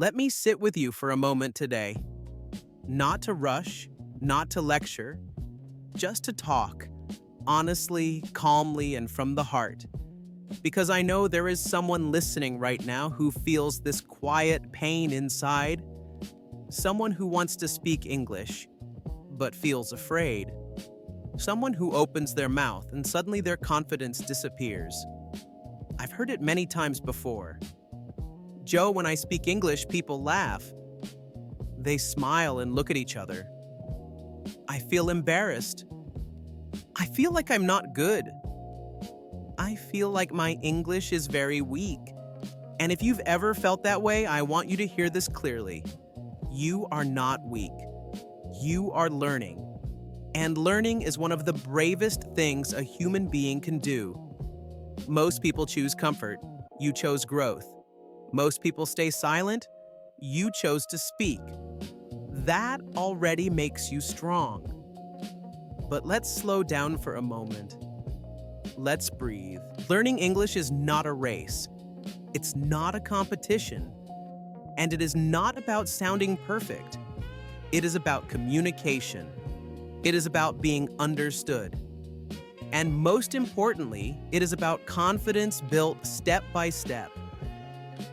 Let me sit with you for a moment today. Not to rush, not to lecture, just to talk, honestly, calmly, and from the heart. Because I know there is someone listening right now who feels this quiet pain inside. Someone who wants to speak English, but feels afraid. Someone who opens their mouth and suddenly their confidence disappears. I've heard it many times before. Joe, when I speak English, people laugh. They smile and look at each other. I feel embarrassed. I feel like I'm not good. I feel like my English is very weak. And if you've ever felt that way, I want you to hear this clearly. You are not weak. You are learning. And learning is one of the bravest things a human being can do. Most people choose comfort. You chose growth. Most people stay silent. You chose to speak. That already makes you strong. But let's slow down for a moment. Let's breathe. Learning English is not a race. It's not a competition. And it is not about sounding perfect. It is about communication. It is about being understood. And most importantly, it is about confidence built step by step.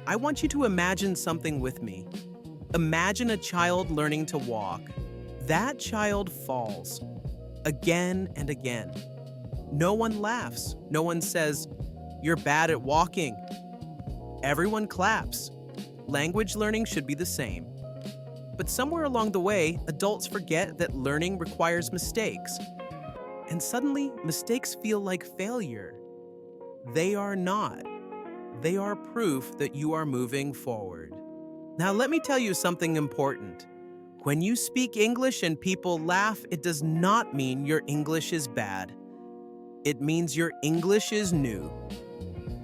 I want you to imagine something with me. Imagine a child learning to walk. That child falls again and again. No one laughs. No one says, "You're bad at walking." Everyone claps. Language learning should be the same. But somewhere along the way, adults forget that learning requires mistakes. And suddenly, mistakes feel like failure. They are not. They are proof that you are moving forward. Now, let me tell you something important. When you speak English and people laugh, it does not mean your English is bad. It means your English is new.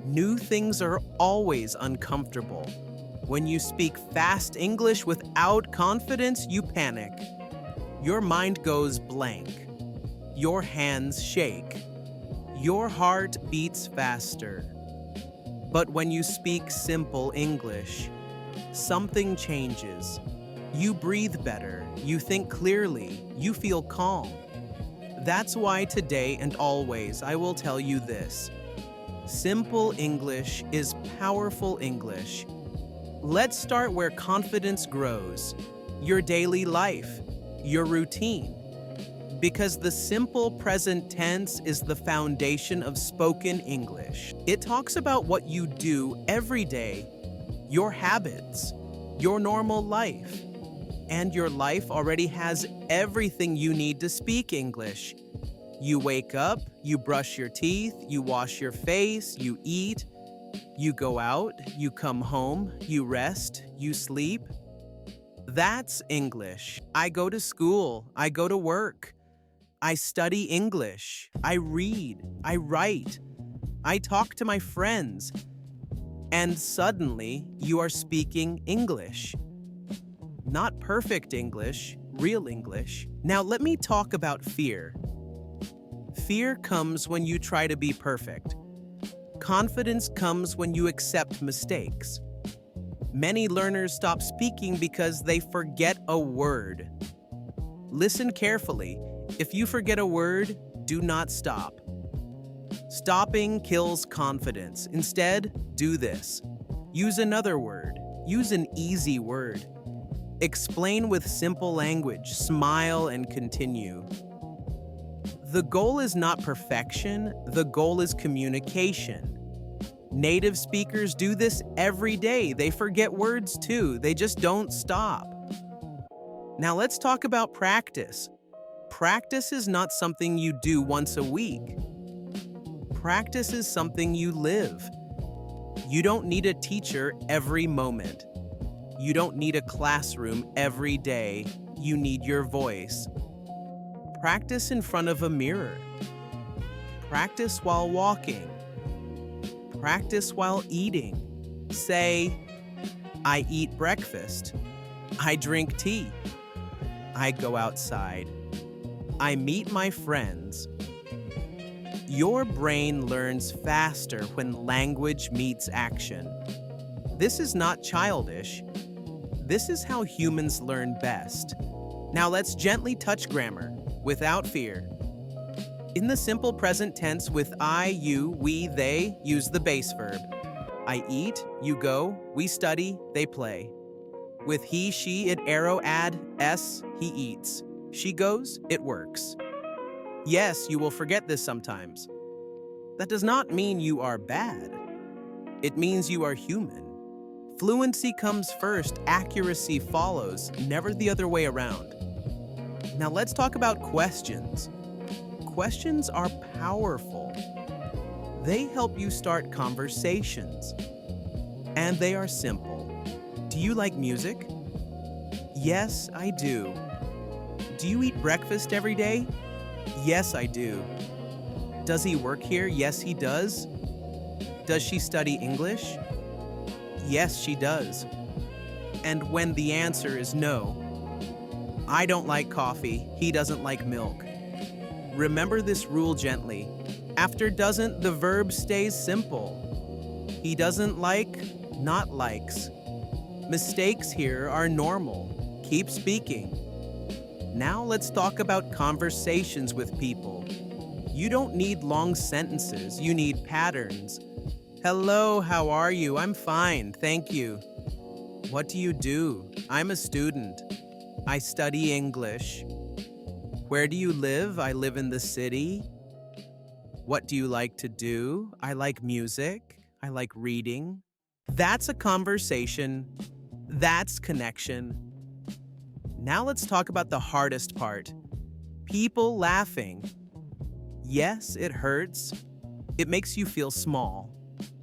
New things are always uncomfortable. When you speak fast English without confidence, you panic. Your mind goes blank. Your hands shake. Your heart beats faster. But when you speak simple English, something changes. You breathe better. You think clearly. You feel calm. That's why today and always I will tell you this. Simple English is powerful English. Let's start where confidence grows. Your daily life, your routine. Because the simple present tense is the foundation of spoken English. It talks about what you do every day, your habits, your normal life. And your life already has everything you need to speak English. You wake up, you brush your teeth, you wash your face, you eat, you go out, you come home, you rest, you sleep. That's English. I go to school, I go to work. I study English. I read, I write. I talk to my friends. And suddenly, you are speaking English. Not perfect English, real English. Now let me talk about fear. Fear comes when you try to be perfect. Confidence comes when you accept mistakes. Many learners stop speaking because they forget a word. Listen carefully. If you forget a word, do not stop. Stopping kills confidence. Instead, do this. Use another word. Use an easy word. Explain with simple language. Smile and continue. The goal is not perfection. The goal is communication. Native speakers do this every day. They forget words too. They just don't stop. Now let's talk about practice. Practice is not something you do once a week. Practice is something you live. You don't need a teacher every moment. You don't need a classroom every day. You need your voice. Practice in front of a mirror. Practice while walking. Practice while eating. Say, I eat breakfast. I drink tea. I go outside. I meet my friends. Your brain learns faster when language meets action. This is not childish. This is how humans learn best. Now let's gently touch grammar, without fear. In the simple present tense with I, you, we, they, use the base verb. I eat, you go, we study, they play. With he, she, it arrow add s, he eats. She goes, it works. Yes, you will forget this sometimes. That does not mean you are bad. It means you are human. Fluency comes first, accuracy follows, never the other way around. Now let's talk about questions. Questions are powerful. They help you start conversations. And they are simple. Do you like music? Yes, I do. Do you eat breakfast every day? Yes, I do. Does he work here? Yes, he does. Does she study English? Yes, she does. And when the answer is no, I don't like coffee, he doesn't like milk. Remember this rule gently. After doesn't, the verb stays simple. He doesn't like, not likes. Mistakes here are normal. Keep speaking. Now let's talk about conversations with people. You don't need long sentences, you need patterns. Hello, how are you? I'm fine, thank you. What do you do? I'm a student. I study English. Where do you live? I live in the city. What do you like to do? I like music. I like reading. That's a conversation. That's connection. Now let's talk about the hardest part. People laughing. Yes, it hurts. It makes you feel small.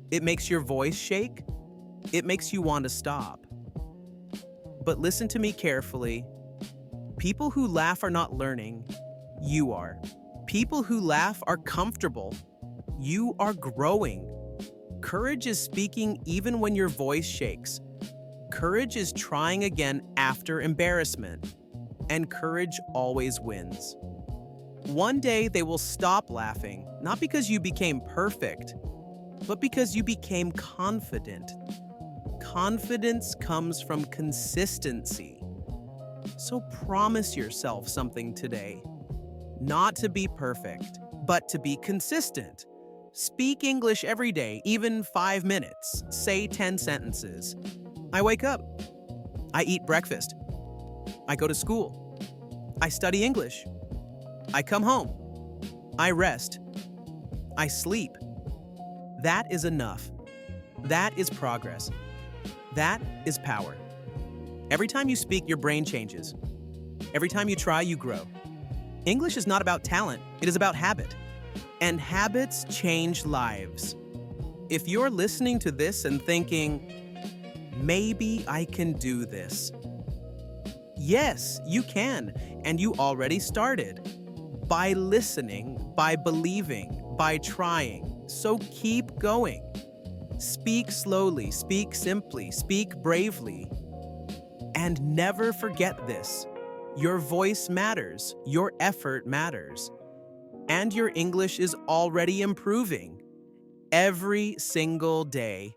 It makes your voice shake. It makes you want to stop. But listen to me carefully. People who laugh are not learning. You are. People who laugh are comfortable. You are growing. Courage is speaking even when your voice shakes. Courage is trying again after embarrassment. And courage always wins. One day they will stop laughing, not because you became perfect, but because you became confident. Confidence comes from consistency. So promise yourself something today. Not to be perfect, but to be consistent. Speak English every day, even 5 minutes. Say 10 sentences. I wake up. I eat breakfast. I go to school. I study English. I come home. I rest. I sleep. That is enough. That is progress. That is power. Every time you speak, your brain changes. Every time you try, you grow. English is not about talent, it is about habit. And habits change lives. If you're listening to this and thinking, maybe I can do this. Yes, you can, and you already started. By listening, by believing, by trying. So keep going. Speak slowly, speak simply, speak bravely. And never forget this. Your voice matters, your effort matters. And your English is already improving. Every single day.